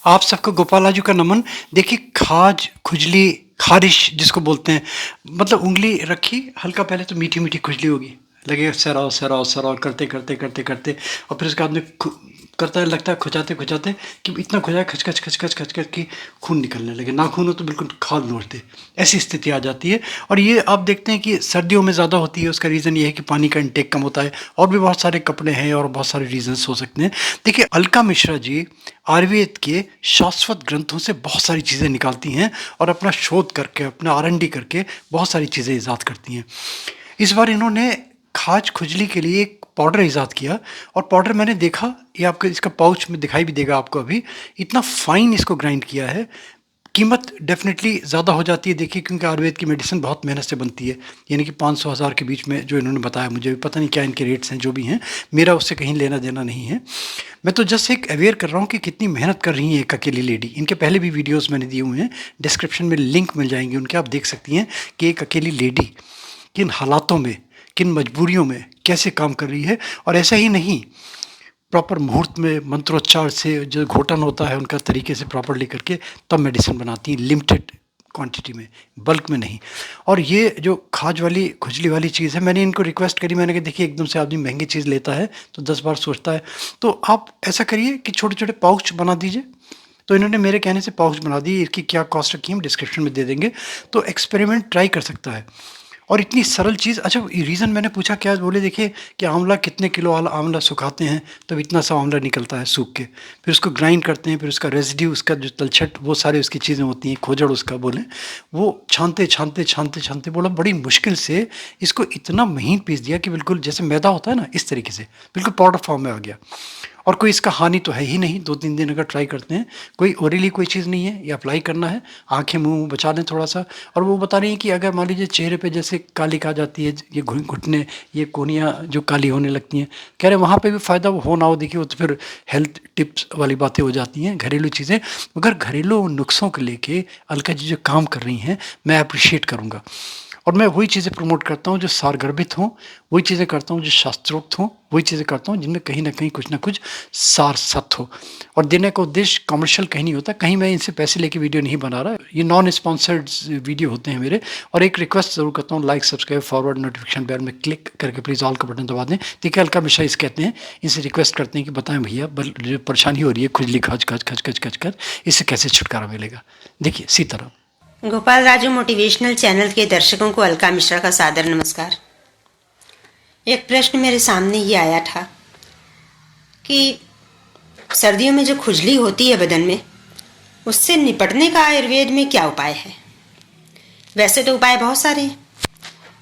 आप सबको गोपाल आजू का नमन। देखिए खाज खुजली खारिश जिसको बोलते हैं, मतलब उंगली रखी हल्का, पहले तो मीठी मीठी खुजली होगी, लगेगा सराव सराव सराव करते करते करते करते, और फिर उसके बाद में करता है, लगता है खुजाते खुजाते कि इतना खुजाए खच खच खच खच खच खच कि खून निकलने लगे, नाखून हो तो बिल्कुल खाल नोच दे, ऐसी स्थिति आ जाती है। और ये आप देखते हैं कि सर्दियों में ज़्यादा होती है। उसका रीज़न ये है कि पानी का इंटेक कम होता है, और भी बहुत सारे कपड़े हैं और बहुत सारे रीजंस हो सकते हैं। देखिए अलका मिश्रा जी आयुर्वेद के शाश्वत ग्रंथों से बहुत सारी चीज़ें निकालती हैं और अपना शोध करके, अपना R&D करके बहुत सारी चीज़ें ईजाद करती हैं। इस बार इन्होंने खाज खुजली के लिए एक पाउडर ईजाद किया, और पाउडर मैंने देखा, ये आपको इसका पाउच में दिखाई भी देगा आपको अभी, इतना फाइन इसको ग्राइंड किया है। कीमत डेफिनेटली ज़्यादा हो जाती है, देखिए, क्योंकि आयुर्वेद की मेडिसिन बहुत मेहनत से बनती है, यानी कि 500-1000 के बीच में जो इन्होंने बताया, मुझे भी पता नहीं क्या इनके रेट्स हैं, जो भी हैं मेरा उससे कहीं लेना देना नहीं है। मैं तो जस्ट एक अवेयर कर रहा हूँ कि कितनी मेहनत कर रही हैं एक अकेली लेडी। इनके पहले भी वीडियोज़ मैंने दिए हुए हैं, डिस्क्रिप्शन में लिंक मिल जाएंगे उनके, आप देख सकती हैं कि एक अकेली लेडी किन हालातों में, किन मजबूरियों में कैसे काम कर रही है। और ऐसा ही नहीं, प्रॉपर मुहूर्त में मंत्रोच्चार से जो घोटन होता है उनका तरीके से प्रॉपरली करके तब मेडिसिन बनाती हैं, लिमिटेड क्वांटिटी में, बल्क में नहीं। और ये जो खाज वाली खुजली वाली चीज़ है, मैंने इनको रिक्वेस्ट करी, मैंने कहा देखिए एकदम से आदमी महंगी चीज़ लेता है तो 10 बार सोचता है, तो आप ऐसा करिए कि छोटे छोटे पाउच बना दीजिए। तो इन्होंने मेरे कहने से पाउच बना दी, इसकी क्या कॉस्ट रखी हम डिस्क्रिप्शन में दे देंगे, तो एक्सपेरिमेंट ट्राई कर सकता है। और इतनी सरल चीज़। अच्छा, रीज़न मैंने पूछा क्या, बोले देखिए कि आंवला कितने किलो आंवला सुखाते हैं तब इतना सा आंवला निकलता है सूख के, फिर उसको ग्राइंड करते हैं, फिर उसका रेसिड्यू, उसका जो तलछट, वो सारे उसकी चीज़ें होती हैं, खोजड़ उसका बोलें, वो छानते छानते छानते छानते बोला बड़ी मुश्किल से इसको इतना महीन पीस दिया कि बिल्कुल जैसे मैदा होता है ना, इस तरीके से बिल्कुल पाउडर फॉर्म में आ गया। और कोई इसका हानि तो है ही नहीं, 2-3 दिन अगर ट्राई करते हैं, कोई ओरली कोई चीज़ नहीं है, ये अप्लाई करना है, आँखें मुँह बचा लें थोड़ा सा। और वो बता रही हैं कि अगर मान लीजिए चेहरे पे जैसे कालिक आ जाती है, ये घुटने, ये कोहनियाँ जो काली होने लगती हैं, कह रहे हैं वहाँ पे भी फ़ायदा हो ना हो, देखिए वो तो फिर हेल्थ टिप्स वाली बातें हो जाती हैं, घरेलू चीज़ें। मगर घरेलू नुस्ख़ों को लेके अलका जी जो काम कर रही हैं, मैं अप्रिशिएट करूँगा। और मैं वही चीज़ें प्रमोट करता हूँ जो सारगर्भित हों, वही चीज़ें करता हूँ जो शास्त्रोक्त हों, वही चीज़ें करता हूँ जिनमें कहीं न कहीं कुछ न कुछ सार सत्य हो। और देने का उद्देश्य कमर्शियल कहीं नहीं होता, कहीं मैं इनसे पैसे लेके वीडियो नहीं बना रहा, ये नॉन स्पॉन्सर्ड वीडियो होते हैं मेरे। और एक रिक्वेस्ट ज़रूर करता हूँ, like subscribe forward notification bell में क्लिक करके प्लीज़ ऑल का बटन दबा दें। देखिए अलका मिश्रा इस कहते हैं, इनसे रिक्वेस्ट करते हैं कि बताएं भैया जो परेशानी हो रही है खुजली खच खच खच खच खच कर, इससे कैसे छुटकारा मिलेगा। देखिए सीताराम। गोपाल राजू मोटिवेशनल चैनल के दर्शकों को अलका मिश्रा का सादर नमस्कार। एक प्रश्न मेरे सामने ये आया था कि सर्दियों में जो खुजली होती है बदन में, उससे निपटने का आयुर्वेद में क्या उपाय है। वैसे तो उपाय बहुत सारे हैं,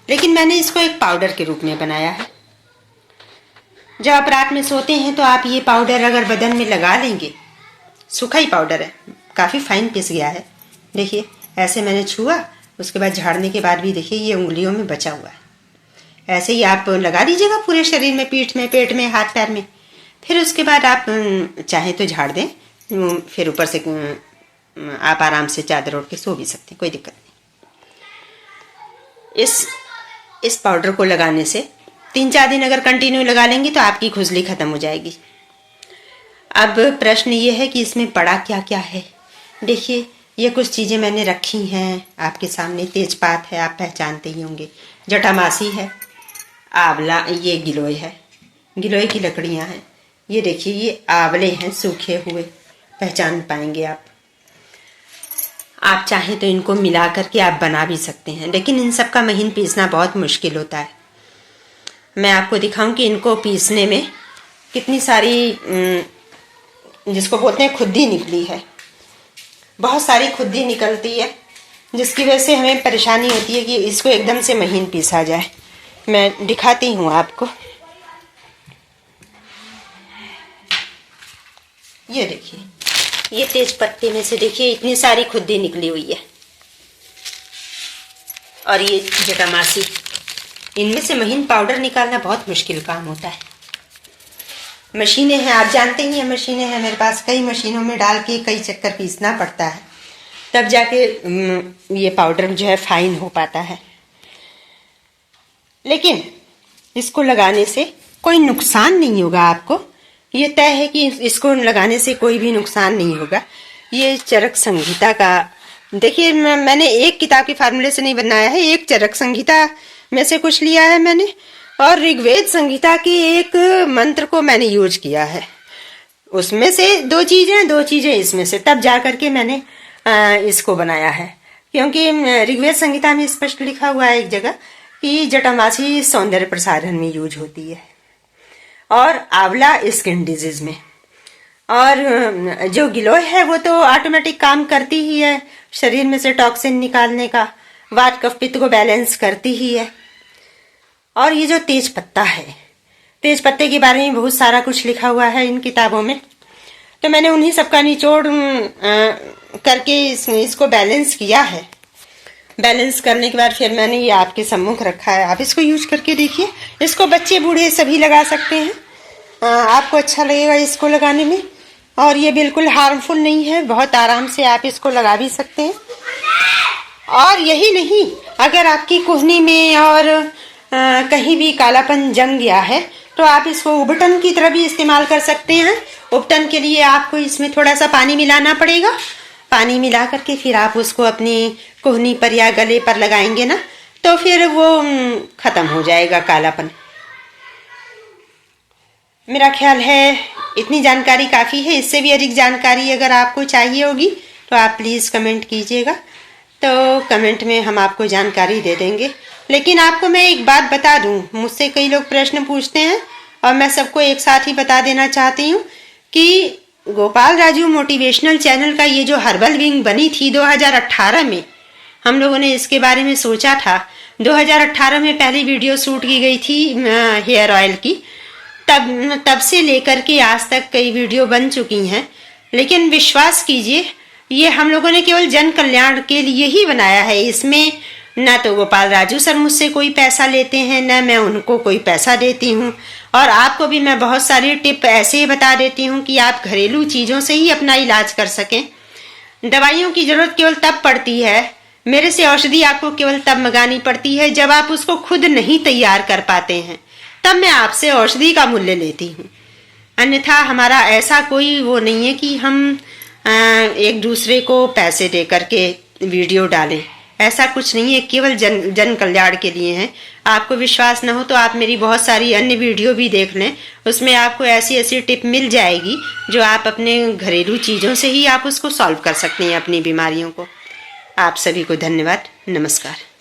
लेकिन मैंने इसको एक पाउडर के रूप में बनाया है। जब आप रात में सोते हैं तो आप ये पाउडर अगर बदन में लगा लेंगे, सूखा ही पाउडर है, काफ़ी फाइन पिस गया है, देखिए ऐसे मैंने छुआ, उसके बाद झाड़ने के बाद भी देखिए ये उंगलियों में बचा हुआ है। ऐसे ही आप लगा दीजिएगा पूरे शरीर में, पीठ में, पेट में, हाथ पैर में। फिर उसके बाद आप चाहे तो झाड़ दें, फिर ऊपर से आप आराम से चादर ओढ़ के सो भी सकते हैं, कोई दिक्कत नहीं। इस पाउडर को लगाने से 3-4 दिन अगर कंटिन्यू लगा लेंगे तो आपकी खुजली खत्म हो जाएगी। अब प्रश्न ये है कि इसमें पड़ा क्या क्या है। देखिए ये कुछ चीज़ें मैंने रखी हैं आपके सामने। तेजपात है, आप पहचानते ही होंगे, जटामासी है, आंवला, ये गिलोय है, गिलोय की लकड़ियां हैं, ये देखिए ये आंवले हैं सूखे हुए, पहचान पाएंगे आप। आप चाहें तो इनको मिला करके आप बना भी सकते हैं, लेकिन इन सब का महीन पीसना बहुत मुश्किल होता है। मैं आपको दिखाऊं कि इनको पीसने में कितनी सारी जिसको बोलते हैं खुद्दी निकली है, बहुत सारी खुद्दी निकलती है, जिसकी वजह से हमें परेशानी होती है कि इसको एकदम से महीन पीसा जाए। मैं दिखाती हूँ आपको, ये देखिए, ये तेज पत्ते में से देखिए इतनी सारी खुद्दी निकली हुई है, और ये जटामासी, इनमें से महीन पाउडर निकालना बहुत मुश्किल काम होता है। मशीनें हैं, आप जानते ही हैं, मशीनें हैं मेरे पास, कई मशीनों में डाल के कई चक्कर पीसना पड़ता है, तब जाके ये पाउडर जो है फाइन हो पाता है। लेकिन इसको लगाने से कोई नुकसान नहीं होगा आपको, ये तय है कि इसको लगाने से कोई भी नुकसान नहीं होगा। ये चरक संहिता का, देखिए मैंने एक किताब के फार्मूले से नहीं बनाया है, एक चरक संहिता में से कुछ लिया है मैंने, और ऋग्वेद संहिता के एक मंत्र को मैंने यूज किया है। उसमें से दो चीजें इसमें से, तब जा करके मैंने इसको बनाया है। क्योंकि ऋग्वेद संहिता में स्पष्ट लिखा हुआ है एक जगह कि जटामासी सौंदर्य प्रसाधन में यूज होती है, और आंवला स्किन डिजीज में, और जो गिलोय है वो तो ऑटोमेटिक काम करती ही है, शरीर में से टॉक्सिन निकालने का, वात कफ पित्त को बैलेंस करती ही है। और ये जो तेज पत्ता है, तेज पत्ते के बारे में बहुत सारा कुछ लिखा हुआ है इन किताबों में, तो मैंने उन्हीं सबका निचोड़ करके इसको बैलेंस किया है। बैलेंस करने के बाद फिर मैंने ये आपके सम्मुख रखा है। आप इसको यूज करके देखिए, इसको बच्चे बूढ़े सभी लगा सकते हैं, आपको अच्छा लगेगा इसको लगाने में, और ये बिल्कुल हार्मफुल नहीं है, बहुत आराम से आप इसको लगा भी सकते हैं। और यही नहीं, अगर आपकी कुहनी में और कहीं भी कालापन जम गया है तो आप इसको उबटन की तरह भी इस्तेमाल कर सकते हैं। उबटन के लिए आपको इसमें थोड़ा सा पानी मिलाना पड़ेगा, पानी मिला करके फिर आप उसको अपनी कुहनी पर या गले पर लगाएंगे ना, तो फिर वो खत्म हो जाएगा कालापन। मेरा ख्याल है इतनी जानकारी काफ़ी है। इससे भी अधिक जानकारी अगर आपको चाहिए होगी तो आप प्लीज़ कमेंट कीजिएगा, तो कमेंट में हम आपको जानकारी दे देंगे। लेकिन आपको मैं एक बात बता दूं, मुझसे कई लोग प्रश्न पूछते हैं और मैं सबको एक साथ ही बता देना चाहती हूँ कि गोपाल राजू मोटिवेशनल चैनल का ये जो हर्बल विंग बनी थी 2018 में, हम लोगों ने इसके बारे में सोचा था। 2018 में पहली वीडियो शूट की गई थी हेयर ऑयल की, तब से लेकर के आज तक कई वीडियो बन चुकी हैं। लेकिन विश्वास कीजिए, ये हम लोगों ने केवल जन कल्याण के लिए ही बनाया है। इसमें ना तो गोपाल राजू सर मुझसे कोई पैसा लेते हैं, ना मैं उनको कोई पैसा देती हूँ, और आपको भी मैं बहुत सारी टिप ऐसे ही बता देती हूँ कि आप घरेलू चीज़ों से ही अपना इलाज कर सकें। दवाइयों की ज़रूरत केवल तब पड़ती है, मेरे से औषधि आपको केवल तब मंगानी पड़ती है जब आप उसको खुद नहीं तैयार कर पाते हैं, तब मैं आपसे औषधि का मूल्य लेती हूँ। अन्यथा हमारा ऐसा कोई वो नहीं है कि हम एक दूसरे को पैसे दे करके वीडियो डालें, ऐसा कुछ नहीं है, केवल जन कल्याण के लिए है। आपको विश्वास न हो तो आप मेरी बहुत सारी अन्य वीडियो भी देख लें, उसमें आपको ऐसी ऐसी टिप मिल जाएगी जो आप अपने घरेलू चीज़ों से ही आप उसको सॉल्व कर सकते हैं अपनी बीमारियों को। आप सभी को धन्यवाद, नमस्कार।